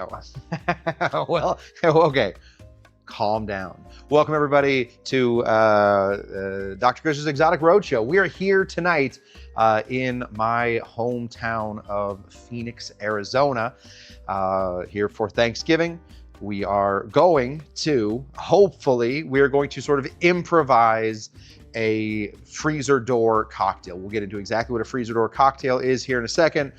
Well, okay. Calm down. Welcome everybody to Dr. Cush's Exotic Roadshow. We are here tonight in my hometown of Phoenix, Arizona, here for Thanksgiving. We are going to, hopefully, we are going to sort of improvise a freezer door cocktail. We'll get into exactly what a freezer door cocktail is here in a second.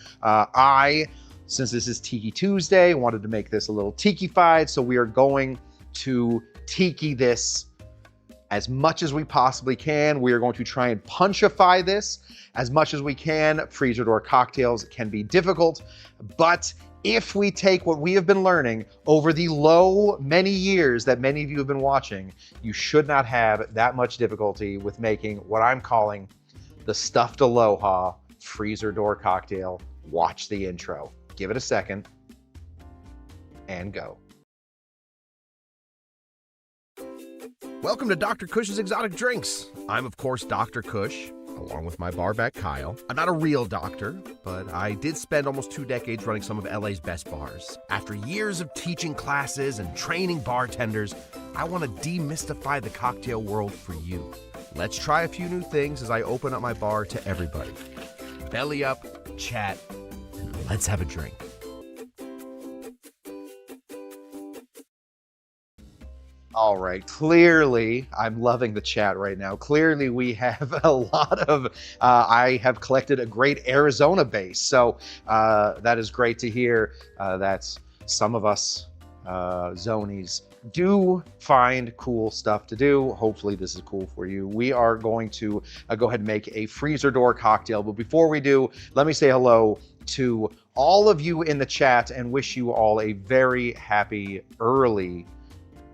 Since this is Tiki Tuesday, wanted to make this a little tiki-fied, so we are going to tiki this as much as we possibly can. We are going to try and punchify this as much as we can. Freezer door cocktails can be difficult, but if we take what we have been learning over the many years that many of you have been watching, you should not have that much difficulty with making what I'm calling the stuffed aloha freezer door cocktail. Watch the intro. Give it a second and go. Welcome to Dr. Cush's Exotic Drinks. I'm, of course, Dr. Cush, along with my barback Kyle. I'm not a real doctor, but I did spend almost 2 decades running some of LA's best bars. After years of teaching classes and training bartenders, I want to demystify the cocktail world for you. Let's try a few new things as I open up my bar to everybody. Belly up, chat, and let's have a drink. All right, clearly, I'm loving the chat right now. Clearly, we have a lot of, I have collected a great Arizona base. So that is great to hear that some of us zonies do find cool stuff to do. Hopefully this is cool for you. We are going to go ahead and make a freezer door cocktail. But before we do, let me say hello to all of you in the chat and wish you all a very happy early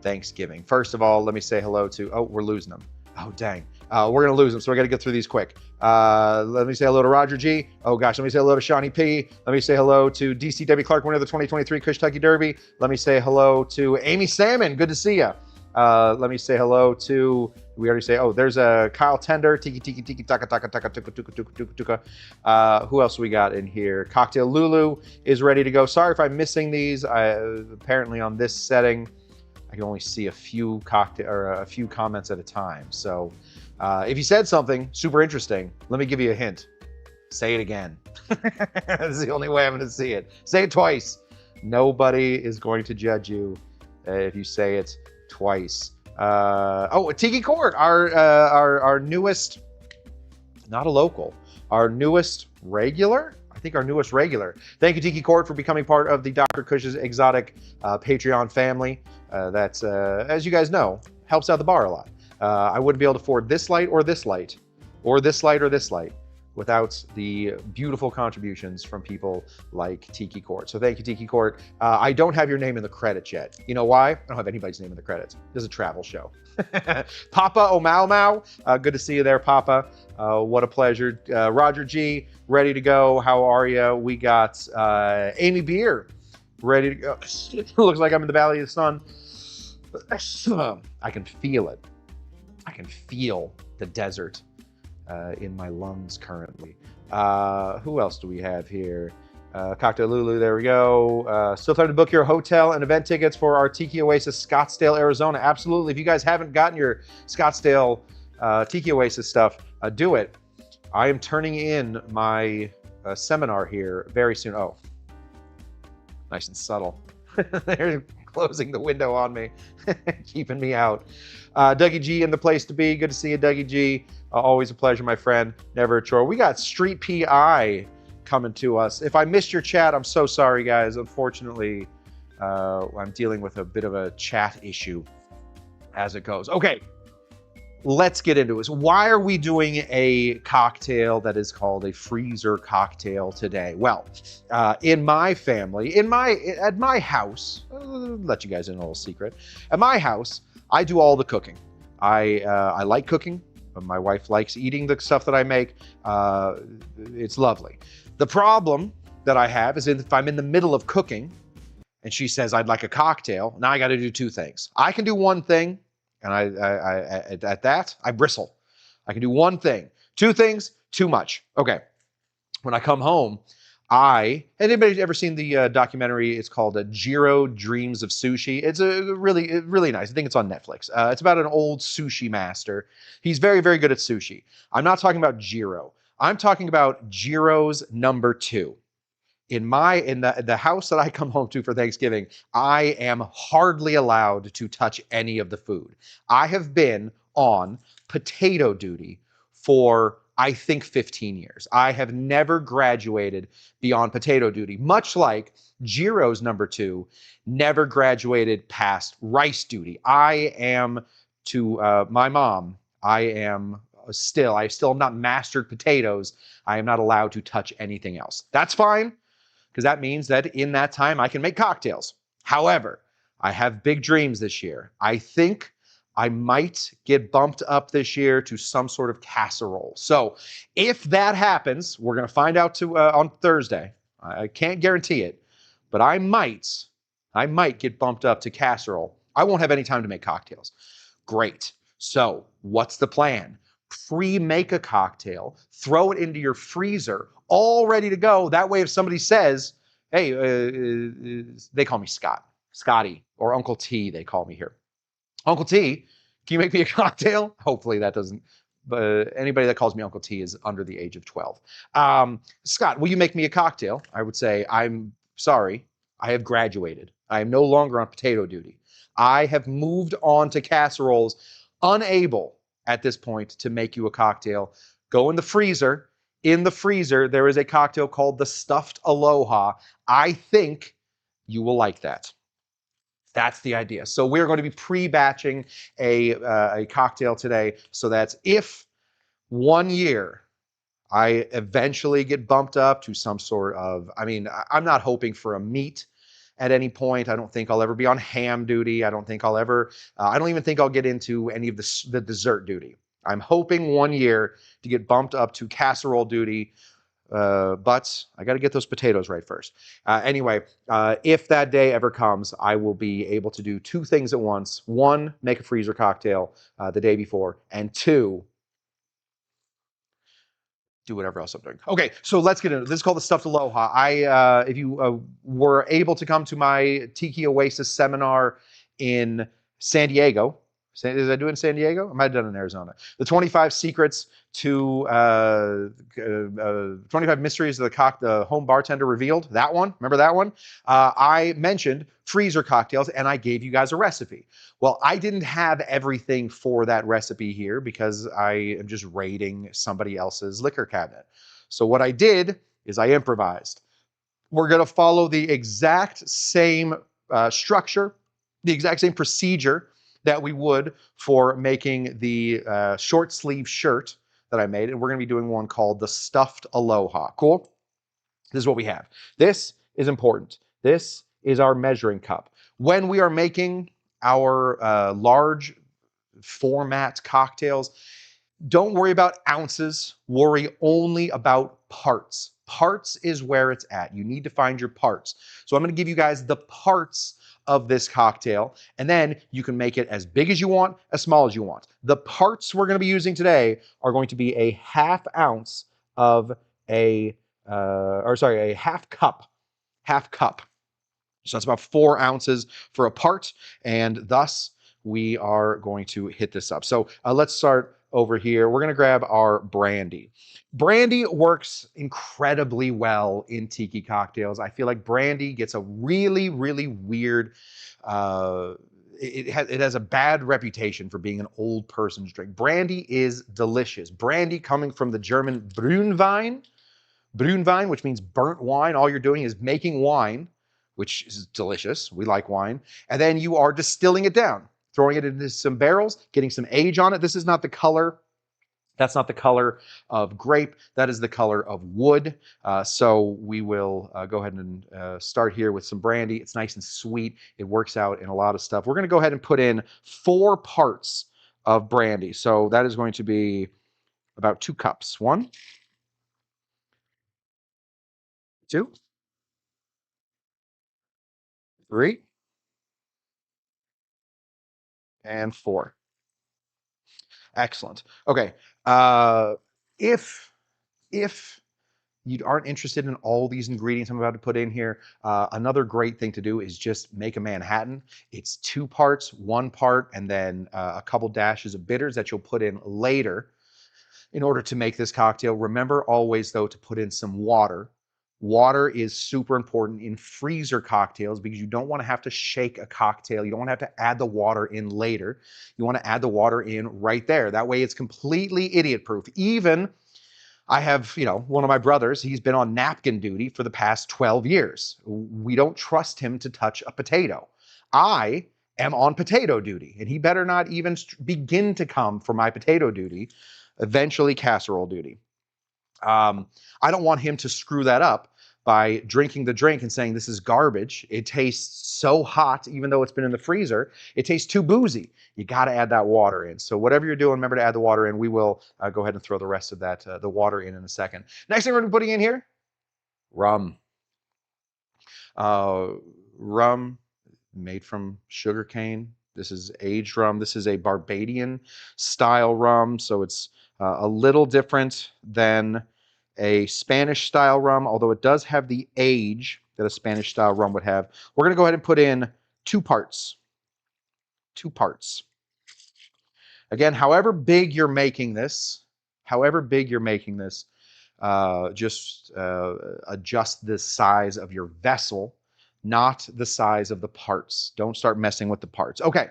Thanksgiving. First of all, let me say hello to, oh, we're losing them. Oh, dang. We're going to lose them, so I got to get through these quick. Let me say hello to Roger G. Oh, gosh. Let me say hello to Shawnee P. Let me say hello to DCW Clark, winner of the 2023 Cush Tucky Derby. Let me say hello to Amy Salmon. Good to see you. Let me say hello to, we already say, oh, there's a Kyle Tender. Tiki, tiki, tiki, taka, taka, taka, tuka, tuka, tuka, tuka, tuka. Who else we got in here? Cocktail Lulu is ready to go. Sorry if I'm missing these. Apparently on this setting, I can only see a few comments at a time. So if you said something super interesting, let me give you a hint. Say it again. That's the only way I'm going to see it. Say it twice. Nobody is going to judge you if you say it twice. Oh, Tiki Court, our newest, not a local, our newest regular. I think our newest regular. Thank you, Tiki Court, for becoming part of the Dr. Cush's Exotic Patreon family. That's, as you guys know, helps out the bar a lot. I wouldn't be able to afford this light or this light, or this light or this light, without the beautiful contributions from people like Tiki Court. So thank you, Tiki Court. I don't have your name in the credits yet. You know why? I don't have anybody's name in the credits. This is a travel show. Papa Omau, good to see you there, Papa. What a pleasure. Roger G, ready to go. How are you? We got Amy Beer, ready to go. Looks like I'm in the Valley of the Sun. I can feel it. I can feel the desert in my lungs currently. Who else do we have here? Cocktail Lulu, there we go. Still time to book your hotel and event tickets for our Tiki Oasis Scottsdale, Arizona. Absolutely. If you guys haven't gotten your Scottsdale Tiki Oasis stuff, do it. I am turning in my seminar here very soon. Oh, nice and subtle. They're closing the window on me, keeping me out. Dougie G in the place to be. Good to see you, Dougie G. Always a pleasure, my friend. Never a chore. We got Street PI coming to us. If I missed your chat, I'm so sorry, guys. Unfortunately, I'm dealing with a bit of a chat issue as it goes. Okay, let's get into it. So why are we doing a cocktail that is called a freezer cocktail today? Well, in my family, at my house, I'll let you guys in a little secret. At my house, I do all the cooking. I like cooking. My wife likes eating the stuff that I make. It's lovely. The problem that I have is if I'm in the middle of cooking and she says, I'd like a cocktail, now I got to do 2 things. I can do one thing, and at that, I bristle. I can do one thing. 2 things, too much. Okay. When I come home, Anybody ever seen the documentary? It's called Jiro Dreams of Sushi. It's a really nice. I think it's on Netflix. It's about an old sushi master. He's very good at sushi. I'm not talking about Jiro. I'm talking about Jiro's number two. In the house that I come home to for Thanksgiving, I am hardly allowed to touch any of the food. I have been on potato duty for I think 15 years. I have never graduated beyond potato duty, much like Jiro's number two never graduated past rice duty. I am to my mom, I still have not mastered potatoes. I am not allowed to touch anything else. That's fine because that means that in that time I can make cocktails. However, I have big dreams this year. I think I might get bumped up this year to some sort of casserole. So if that happens, we're going to find out on Thursday. I can't guarantee it, but I might get bumped up to casserole. I won't have any time to make cocktails. Great. So what's the plan? Pre-make a cocktail, throw it into your freezer, all ready to go. That way, if somebody says, hey, they call me Scotty, or Uncle T, they call me here. Uncle T, can you make me a cocktail? Hopefully that doesn't, but anybody that calls me Uncle T is under the age of 12. Scott, will you make me a cocktail? I would say, I'm sorry, I have graduated. I am no longer on potato duty. I have moved on to casseroles, unable at this point to make you a cocktail. Go in the freezer. In the freezer, there is a cocktail called the Stuffed Aloha. I think you will like that. That's the idea. So we're going to be pre-batching a cocktail today. So that's if 1 year I eventually get bumped up to some sort of, I'm not hoping for a meat at any point. I don't think I'll ever be on ham duty. I don't think I'll ever, I don't even think I'll get into any of the dessert duty. I'm hoping 1 year to get bumped up to casserole duty, but I got to get those potatoes right first. Anyway, if that day ever comes, I will be able to do two things at once. One, make a freezer cocktail the day before, and two, do whatever else I'm doing. Okay, so let's get into it. This is called the Stuffed Aloha. If you were able to come to my Tiki Oasis seminar in San Diego, did I do it in San Diego? I might have done it in Arizona. The 25 secrets to 25 mysteries of the home bartender revealed. That one, remember that one? I mentioned freezer cocktails and I gave you guys a recipe. Well, I didn't have everything for that recipe here because I am just raiding somebody else's liquor cabinet. So what I did is I improvised. We're going to follow the exact same structure, the exact same procedure that we would for making the short sleeve shirt that I made. And we're going to be doing one called the Stuffed Aloha. Cool? This is what we have. This is important. This is our measuring cup. When we are making our large format cocktails, don't worry about ounces. Worry only about parts. Parts is where it's at. You need to find your parts. So I'm going to give you guys the parts of this cocktail, and then you can make it as big as you want, as small as you want. The parts we're going to be using today are going to be a half ounce of a half cup. Half cup. So that's about 4 ounces for a part, and thus we are going to hit this up. So let's start over here. We're going to grab our brandy. Brandy works incredibly well in tiki cocktails. I feel like brandy gets a really weird, it has a bad reputation for being an old person's drink. Brandy is delicious. Brandy coming from the German Brünnwein, which means burnt wine. All you're doing is making wine, which is delicious. We like wine. And then you are distilling it down, throwing it into some barrels, getting some age on it. This is not the color. That's not the color of grape. That is the color of wood. So we will go ahead and start here with some brandy. It's nice and sweet. It works out in a lot of stuff. We're going to go ahead and put in 4 parts of brandy. So that is going to be about 2 cups. 1, 2, 3, and 4. Excellent. Okay. If if you aren't interested in all these ingredients I'm about to put in here, another great thing to do is just make a Manhattan. It's 2 parts, 1 part, and then a couple dashes of bitters that you'll put in later in order to make this cocktail. Remember always, though, to put in some water. Water is super important in freezer cocktails because you don't want to have to shake a cocktail. You don't want to have to add the water in later. You want to add the water in right there. That way it's completely idiot proof. Even I have, one of my brothers, he's been on napkin duty for the past 12 years. We don't trust him to touch a potato. I am on potato duty, and he better not even begin to come for my potato duty, eventually casserole duty. I don't want him to screw that up by drinking the drink and saying this is garbage. It tastes so hot, even though it's been in the freezer. It tastes too boozy. You got to add that water in. So whatever you're doing, remember to add the water in. We will go ahead and throw the rest of that, the water in a second. Next thing we're going to be putting in here, rum. Rum made from sugar cane. This is aged rum. This is a Barbadian style rum, so it's a little different than a Spanish style rum, although it does have the age that a Spanish style rum would have. We're going to go ahead and put in 2 parts. 2 parts. Again, however big you're making this, just adjust the size of your vessel, not the size of the parts. Don't start messing with the parts. Okay.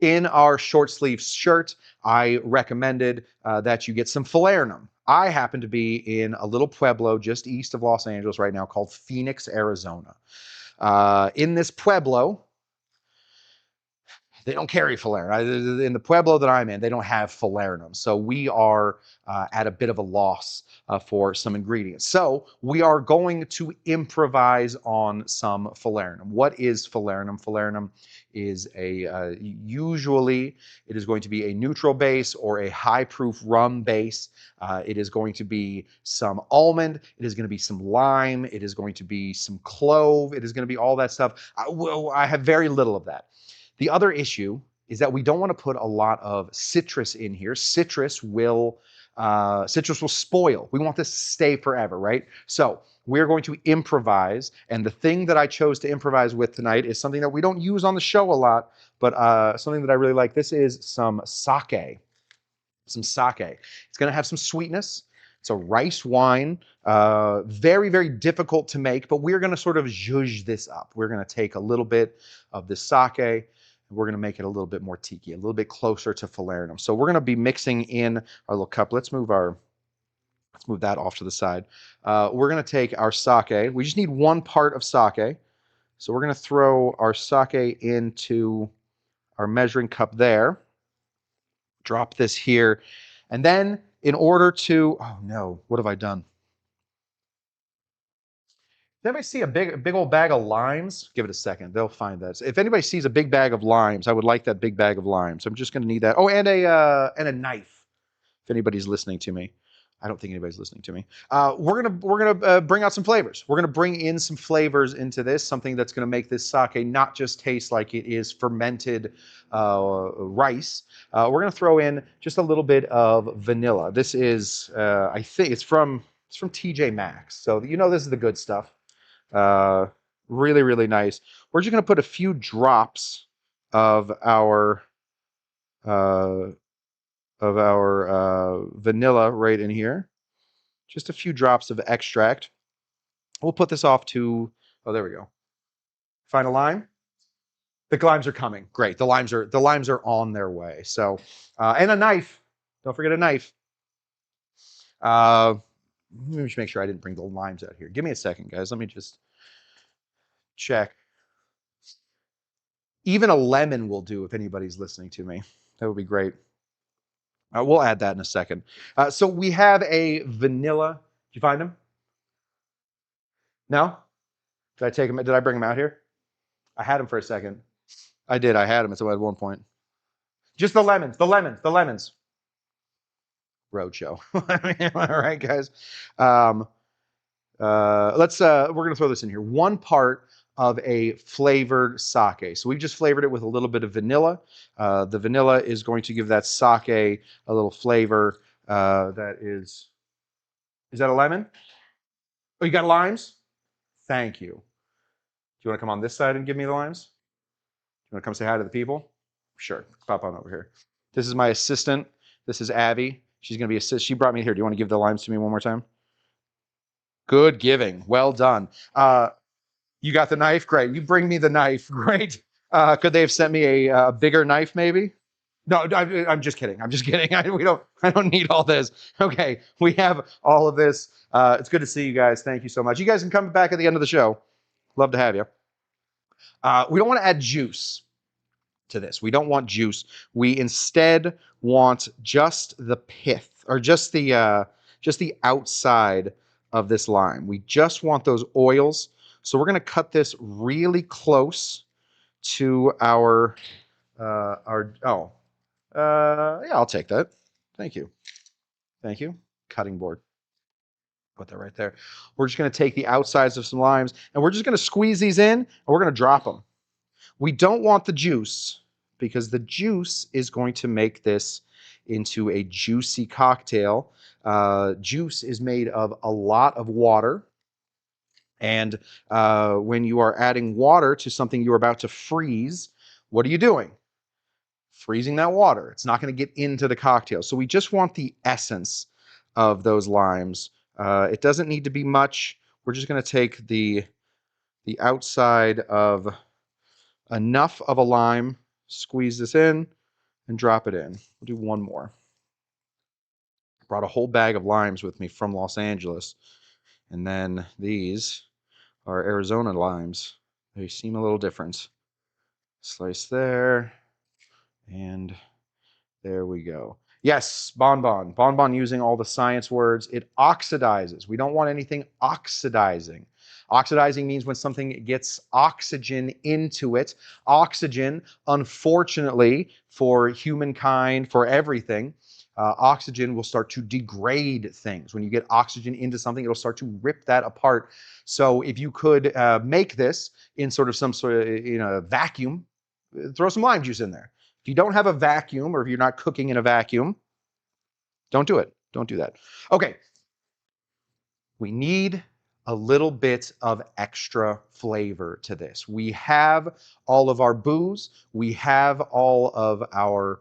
In our short sleeve shirt, I recommended that you get some falernum. I happen to be in a little pueblo just east of Los Angeles right now called Phoenix, Arizona. In this pueblo, they don't carry falernum. In the pueblo that I'm in, they don't have falernum. So we are at a bit of a loss for some ingredients. So we are going to improvise on some falernum. What is falernum? Falernum is usually it is going to be a neutral base or a high proof rum base. It is going to be some almond. It is going to be some lime. It is going to be some clove. It is going to be all that stuff. I have very little of that. The other issue is that we don't want to put a lot of citrus in here. Citrus will spoil. We want this to stay forever, right? So we're going to improvise, and the thing that I chose to improvise with tonight is something that we don't use on the show a lot, but something that I really like. This is some sake. Some sake. It's going to have some sweetness. It's a rice wine, very, very difficult to make, but we're going to sort of zhuzh this up. We're going to take a little bit of this sake, and we're going to make it a little bit more tiki, a little bit closer to falernum. So we're going to be mixing in our little cup. Let's move that off to the side. We're going to take our sake. We just need 1 part of sake. So we're going to throw our sake into our measuring cup there. Drop this here. And then in order to, oh no, what have I done? Does anybody see a big old bag of limes? Give it a second. They'll find that. If anybody sees a big bag of limes, I would like that big bag of limes. I'm just going to need that. Oh, and a knife. If anybody's listening to me, I don't think anybody's listening to me. We're gonna bring out some flavors. We're gonna bring in some flavors into this. Something that's gonna make this sake not just taste like it is fermented rice. We're gonna throw in just a little bit of vanilla. This is, I think it's from TJ Maxx. So this is the good stuff. Really, really nice. We're just going to put a few drops of our vanilla right in here. Just a few drops of extract. We'll put this off to, oh, there we go. Find a lime. The limes are coming. Great. The limes are on their way. So, and a knife. Don't forget a knife. Let me just make sure I didn't bring the limes out here. Give me a second, guys. Let me just check. Even a lemon will do if anybody's listening to me. That would be great. We'll add that in a second. So we have a vanilla. Did you find them? No? Did I take them? Did I bring them out here? I had them for a second. I did. I had them at one point. Just the lemons. Roadshow. All right, guys. We're going to throw this in here. 1 part of a flavored sake. So we've just flavored it with a little bit of vanilla. The vanilla is going to give that sake a little flavor that is Is that a lemon? Oh, you got limes? Thank you. Do you want to come on this side and give me the limes? Do you want to come say hi to the people? Sure. Pop on over here. This is my assistant. This is Abby. She's going to be assist. She brought me here. Do you want to give the limes to me one more time? Good giving. Well done. You got the knife? Great. You bring me the knife. Great. Could they have sent me a bigger knife, maybe? No, I'm just kidding. I'm just kidding. I don't need all this. Okay, we have all of this. It's good to see you guys. Thank you so much. You guys can come back at the end of the show. Love to have you. We don't want to add juice to this. We don't want juice. We instead want just the pith, or just the outside of this lime. We just want those oils. So we're going to cut this really close to yeah, I'll take that. Thank you. Thank you. Cutting board. Put that right there. We're just going to take the outsides of some limes and we're just going to squeeze these in and we're going to drop them. We don't want the juice because the juice is going to make this into a juicy cocktail. Juice is made of a lot of water. And when you are adding water to something you're about to freeze, what are you doing? Freezing that water. It's not going to get into the cocktail. So we just want the essence of those limes. It doesn't need to be much. We're just going to take the outside of enough of a lime, squeeze this in, and drop it in. We'll do one more. I brought a whole bag of limes with me from Los Angeles. And then these are Arizona limes. They seem a little different. Slice there. And there we go. Yes, bonbon. Bonbon using all the science words. It oxidizes. We don't want anything oxidizing. Oxidizing means when something gets oxygen into it. Oxygen, unfortunately, for humankind, for everything, oxygen will start to degrade things. When you get oxygen into something, it'll start to rip that apart. So if you could make this in sort of some sort of vacuum, throw some lime juice in there. If you don't have a vacuum or if you're not cooking in a vacuum, don't do it. Don't do that. Okay. We need a little bit of extra flavor to this. We have all of our booze. We have all of our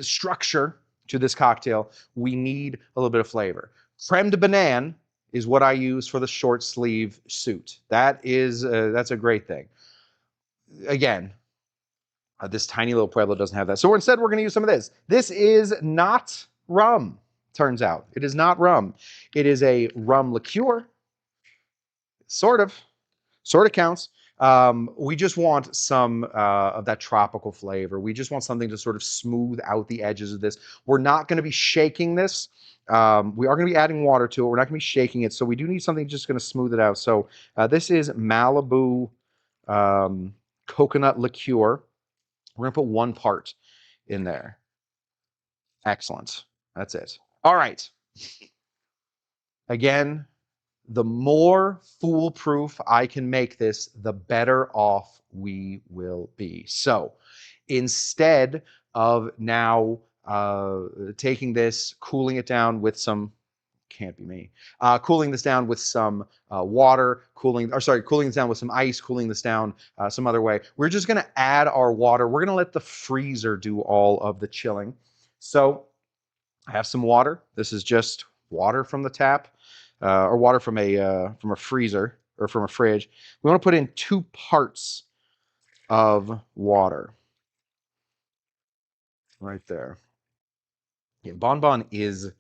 structure to this cocktail. We need a little bit of flavor. Creme de banane is what I use for the short sleeve suit. That's a great thing. Again, this tiny little Pueblo doesn't have that. So instead, we're going to use some of this. This is not rum, turns out. It is not rum. It is a rum liqueur. Sort of counts. We just want some of that tropical flavor. We just want something to sort of smooth out the edges of this. We're not going to be shaking this. We are going to be adding water to it. We're not going to be shaking it. So we do need something just going to smooth it out. So this is Malibu coconut liqueur. We're going to put 1 part in there. Excellent. That's it. All right. Again, the more foolproof I can make this, the better off we will be. So instead of now taking this, cooling it down with some, can't be me, cooling this down with some water, cooling this down with some ice, cooling this down some other way, we're just going to add our water. We're going to let the freezer do all of the chilling. So I have some water. This is just water from the tap. Or water from a freezer or from a fridge. We want to put in 2 parts of water. Right there. Yeah, Bonbon is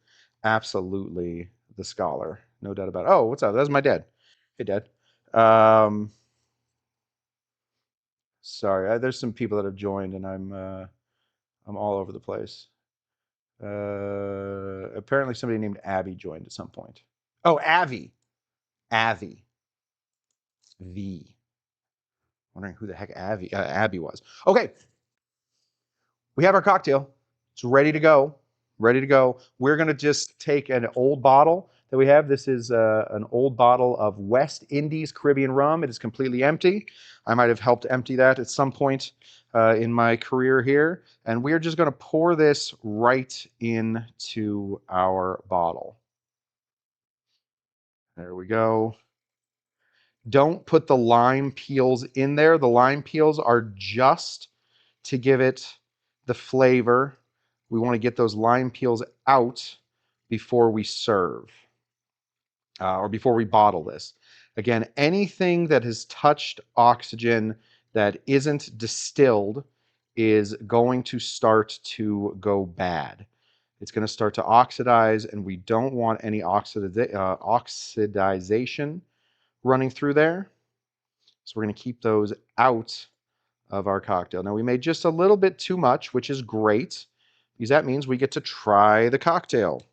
absolutely the scholar. No doubt about it. Oh, what's up? That's my dad. Hey, Dad. Sorry, there's some people that have joined and I'm all over the place. Apparently somebody named Abby joined at some point. Oh, Avi. Avi. V. Wondering who the heck Abby was. Okay. We have our cocktail. It's ready to go. Ready to go. We're going to just take an old bottle that we have. This is an old bottle of West Indies Caribbean rum. It is completely empty. I might have helped empty that at some point in my career here. And we're just going to pour this right into our bottle. There we go. Don't put the lime peels in there. The lime peels are just to give it the flavor. We want to get those lime peels out before we serve or before we bottle this. Again, anything that has touched oxygen that isn't distilled is going to start to go bad. It's going to start to oxidize, and we don't want any oxidization running through there. So we're going to keep those out of our cocktail. Now we made just a little bit too much, which is great, because that means we get to try the cocktail.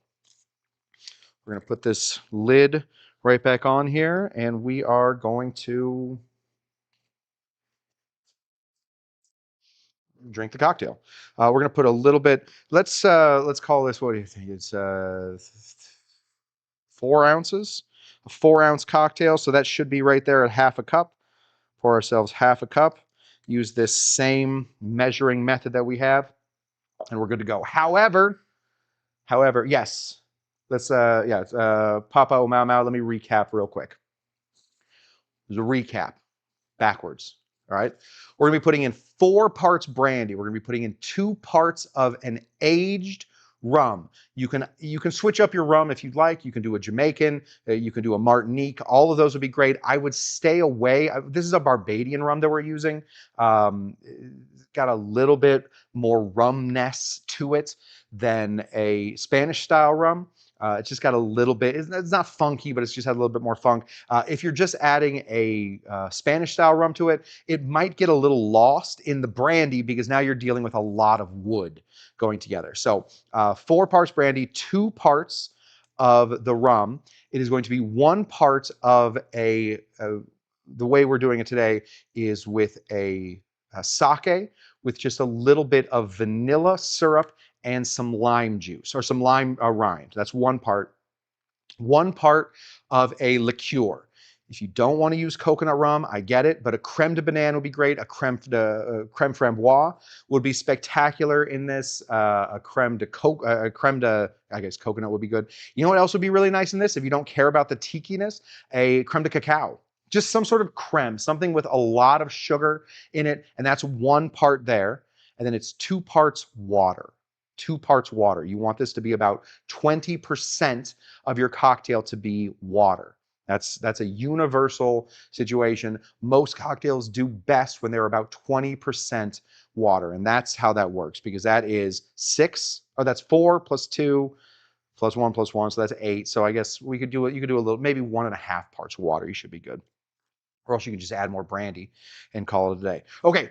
We're going to put this lid right back on here, and we are going to drink the cocktail. We're going to put a little bit. Let's call this. What do you think? It's 4 ounces, a 4-ounce cocktail. So that should be right there at half a cup. Pour ourselves half a cup. Use this same measuring method that we have, and we're good to go. However, yes, let's Papa O Mau Mau. Let me recap real quick. There's a recap backwards. All right. We're going to be putting in 4 parts brandy. We're going to be putting in 2 parts of an aged rum. You can switch up your rum if you'd like. You can do a Jamaican, you can do a Martinique. All of those would be great. I would stay away. This is a Barbadian rum that we're using. It's got a little bit more rumness to it than a Spanish style rum. It's just got a little bit, it's not funky, but it's just had a little bit more funk. If you're just adding a Spanish style rum to it, it might get a little lost in the brandy because now you're dealing with a lot of wood going together. So 4 parts brandy, 2 parts of the rum. It is going to be 1 part of the way we're doing it today is with a sake with just a little bit of vanilla syrup and some lime juice or some lime rind. That's 1 part. 1 part of a liqueur. If you don't want to use coconut rum, I get it, but a creme de banane would be great. A creme framboise would be spectacular in this. A creme de, I guess coconut would be good. You know what else would be really nice in this? If you don't care about the tikiness, a creme de cacao. Just some sort of creme, something with a lot of sugar in it, and that's 1 part there. And then it's 2 parts water. 2 parts water. You want this to be about 20% of your cocktail to be water. That's a universal situation. Most cocktails do best when they're about 20% water, and that's how that works, because that is 6, or that's 4 plus 2 plus 1 plus 1, so that's 8. So I guess we could do it. You could do a little, maybe 1.5 parts water. You should be good. Or else you can just add more brandy and call it a day. Okay,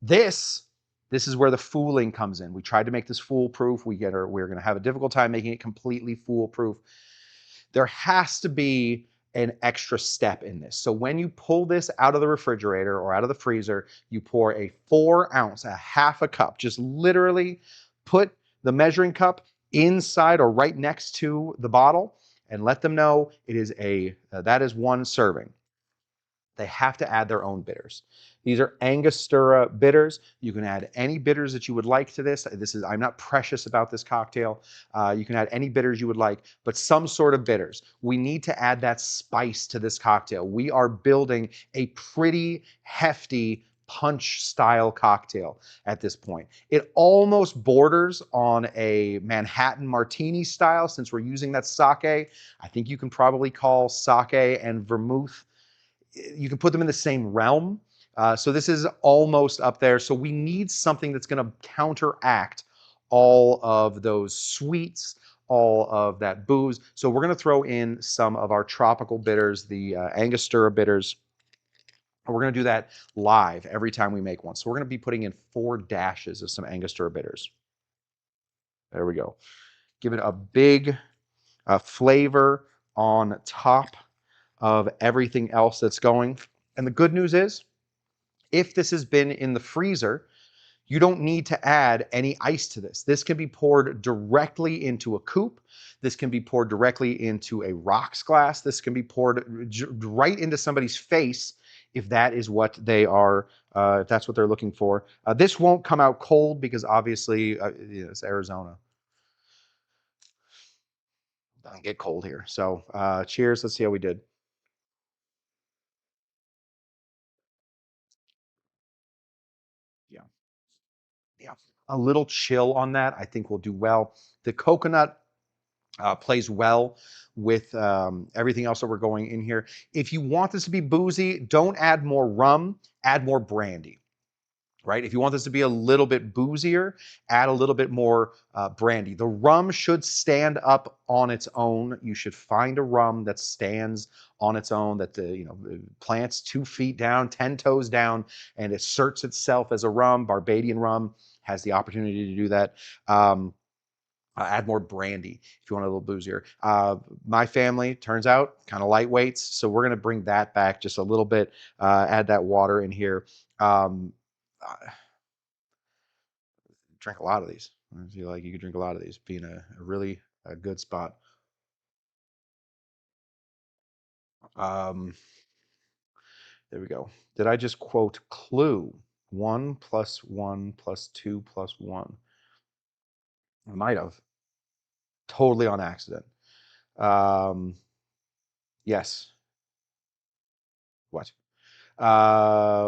this is where the fooling comes in. We tried to make this foolproof. We're going to have a difficult time making it completely foolproof. There has to be an extra step in this. So when you pull this out of the refrigerator or out of the freezer, you pour a 4 ounce, a half a cup. Just literally put the measuring cup inside or right next to the bottle and let them know it is that is 1 serving. They have to add their own bitters. These are Angostura bitters. You can add any bitters that you would like to this. I'm not precious about this cocktail. You can add any bitters you would like, but some sort of bitters. We need to add that spice to this cocktail. We are building a pretty hefty punch style cocktail at this point. It almost borders on a Manhattan martini style since we're using that sake. I think you can probably call sake and vermouth, you can put them in the same realm. So this is almost up there. So we need something that's going to counteract all of those sweets, all of that booze. So we're going to throw in some of our tropical bitters, the Angostura bitters. We're going to do that live every time we make one. So we're going to be putting in 4 dashes of some Angostura bitters. There we go. Give it a big flavor on top of everything else that's going. And the good news is, if this has been in the freezer, You don't need to add any ice to this. This can be poured directly into a coupe. This can be poured directly into a rocks glass. This can be poured right into somebody's face if that is what they are, if that's what they're looking for. This won't come out cold because obviously it's Arizona. It doesn't get cold here. So cheers. Let's see how we did. Yeah. Yeah. A little chill on that, I think will do well. The coconut plays well with everything else that we're going in here. If you want this to be boozy, don't add more rum, add more brandy. Right? If you want this to be a little bit boozier, add a little bit more brandy. The rum should stand up on its own. You should find a rum that stands on its own, that plants 2 feet down, 10 toes down, and asserts itself as a rum. Barbadian rum has the opportunity to do that. Add more brandy if you want a little boozier. My family turns out kind of lightweights, so we're gonna bring that back just a little bit. Add that water in here. Drink a lot of these. I feel like you could drink a lot of these, being a really a good spot. Um, there we go. Did I just quote Clue? 1 + 1 + 2 + 1. I might have. Totally on accident. Um, yes. What?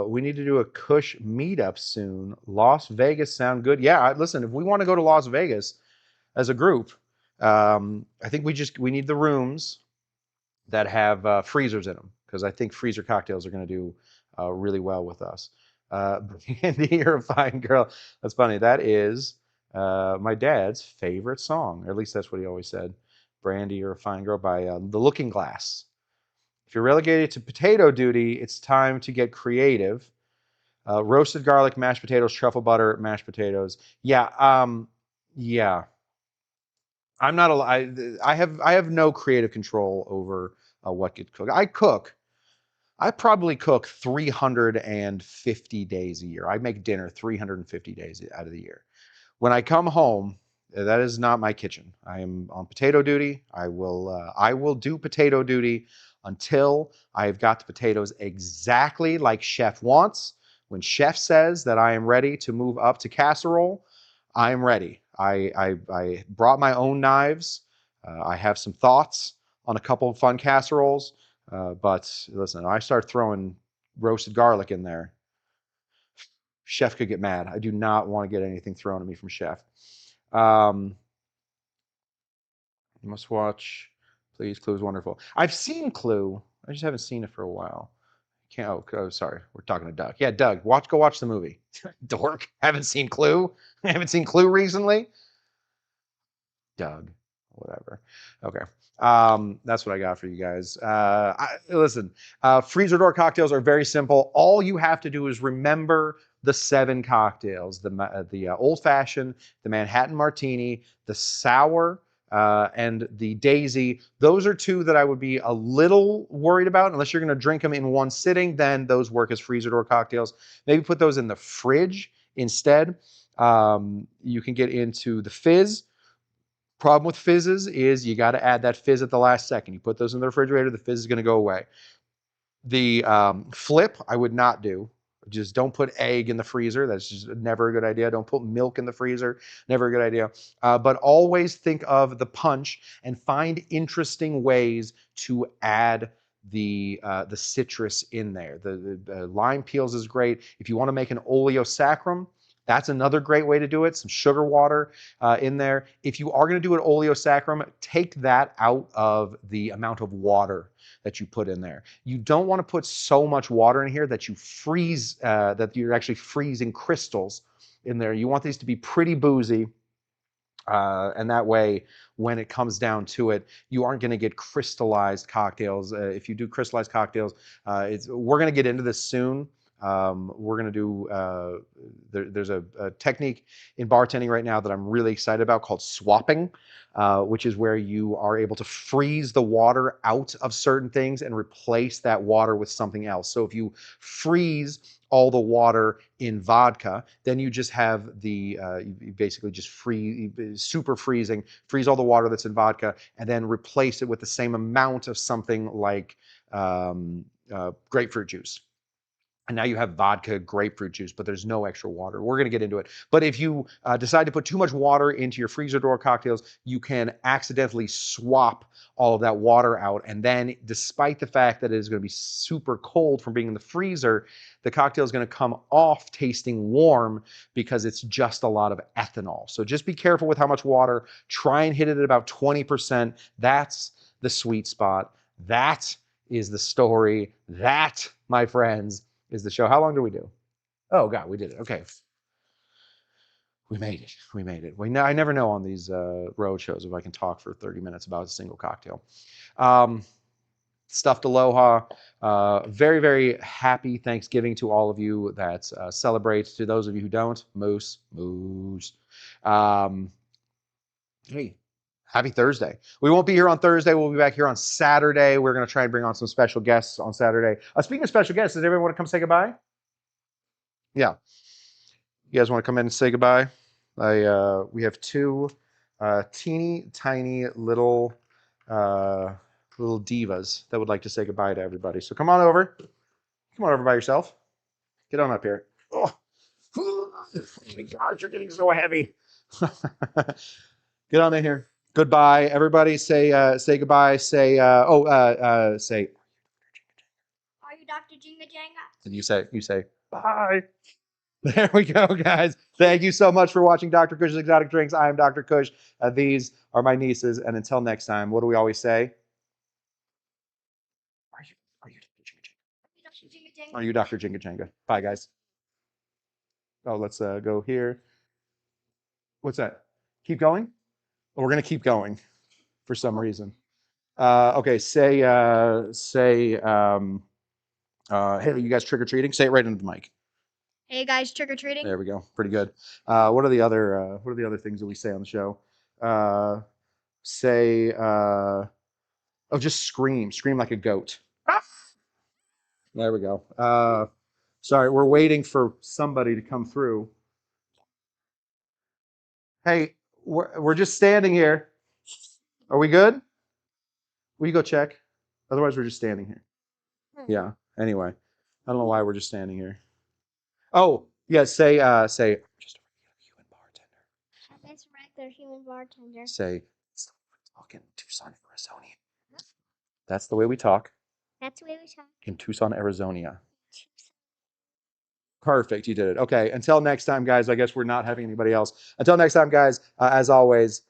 We need to do a Cush meetup soon. Las Vegas sound good? Yeah, listen, if we want to go to Las Vegas as a group, I think we need the rooms that have freezers in them, because I think freezer cocktails are going to do really well with us. Brandy, you're a fine girl. That's funny. That is my dad's favorite song, or at least that's what he always said. Brandy, you're a fine girl by The Looking Glass. If you're relegated to potato duty, it's time to get creative. Roasted garlic, mashed potatoes, truffle butter, mashed potatoes. Yeah, yeah. I'm not a. I have no creative control over what gets cooked. I cook. I probably cook 350 days a year. I make dinner 350 days out of the year. When I come home, that is not my kitchen. I am on potato duty. I will do potato duty until I've got the potatoes exactly like chef wants. When chef says that I am ready to move up to casserole, I am ready. I brought my own knives. I have some thoughts on a couple of fun casseroles. But listen, I start throwing roasted garlic in there, chef could get mad. I do not want to get anything thrown at me from chef. Um, you must watch. Please, Clue is wonderful. I've seen Clue. I just haven't seen it for a while. Can't. Oh, sorry. We're talking to Doug. Yeah, Doug. Go watch the movie. Dork. Haven't seen Clue. Haven't seen Clue recently. Doug, whatever. Okay. That's what I got for you guys. Listen, freezer door cocktails are very simple. All you have to do is remember the 7 cocktails: the old fashioned, the Manhattan martini, the sour, and the daisy. Those are 2 that I would be a little worried about. Unless you're going to drink them in one sitting, then those work as freezer door cocktails. Maybe put those in the fridge instead. You can get into the fizz. Problem with fizzes is you got to add that fizz at the last second. You put those in the refrigerator, the fizz is going to go away. The flip, I would not do. Just don't put egg in the freezer. That's just never a good idea. Don't put milk in the freezer. Never a good idea. But always think of the punch and find interesting ways to add the citrus in there. The lime peels is great. If you want to make an oleo sacrum, that's another great way to do it. Some sugar water in there. If you are going to do an oleo sacrum, take that out of the amount of water that you put in there. You don't want to put so much water in here that you freeze, that you're actually freezing crystals in there. You want these to be pretty boozy. And that way, when it comes down to it, you aren't going to get crystallized cocktails. If you do crystallized cocktails, we're going to get into this soon. We're going to do, there's a technique in bartending right now that I'm really excited about called swapping, which is where you are able to freeze the water out of certain things and replace that water with something else. So if you freeze all the water in vodka, then you just have you basically just super freezing, freeze all the water that's in vodka, and then replace it with the same amount of something like grapefruit juice. And now you have vodka, grapefruit juice, but there's no extra water. We're going to get into it. But if you decide to put too much water into your freezer door cocktails, you can accidentally swap all of that water out. And then, despite the fact that it is going to be super cold from being in the freezer, the cocktail is going to come off tasting warm because it's just a lot of ethanol. So just be careful with how much water. Try and hit it at about 20%. That's the sweet spot. That is the story. That, my friends, is the show. How long do we do? Oh God, we did it. Okay, we made it. We made it. I never know on these road shows if I can talk for 30 minutes about a single cocktail. Stuffed aloha. Very, very happy Thanksgiving to all of you that celebrate. To those of you who don't, moose. Hey, happy Thursday. We won't be here on Thursday. We'll be back here on Saturday. We're going to try and bring on some special guests on Saturday. Speaking of special guests, does everyone want to come say goodbye? Yeah. You guys want to come in and say goodbye? We have two teeny tiny little divas that would like to say goodbye to everybody. So come on over. Come on over by yourself. Get on up here. Oh my gosh, you're getting so heavy. Get on in here. Goodbye, everybody. Say goodbye. Say say. Are you Dr. Jinga Janga? And you say bye. There we go, guys. Thank you so much for watching Dr. Cush's Exotic Drinks. I am Dr. Cush. These are my nieces. And until next time, what do we always say? Are you Dr. Jinga Janga? Are you Dr. Jinga Janga? Bye, guys. Oh, let's go here. What's that? Keep going? Well, we're gonna keep going for some reason. Okay, say hey, you guys trick or treating? Say it right into the mic. Hey guys, trick or treating. There we go. Pretty good. What are the other things that we say on the show? Say just scream like a goat. There we go. Sorry, we're waiting for somebody to come through. Hey, we're just standing here. Are we good? Will you go check? Otherwise, we're just standing here. Yeah. Anyway, I don't know why we're just standing here. Oh, yeah. Say just a human bartender. That's a regular human bartender. Say talking Tucson, Arizona. That's the way we talk. That's the way we talk. In Tucson, Arizona. Perfect. You did it. Okay. Until next time, guys. I guess we're not having anybody else. Until next time, guys. As always,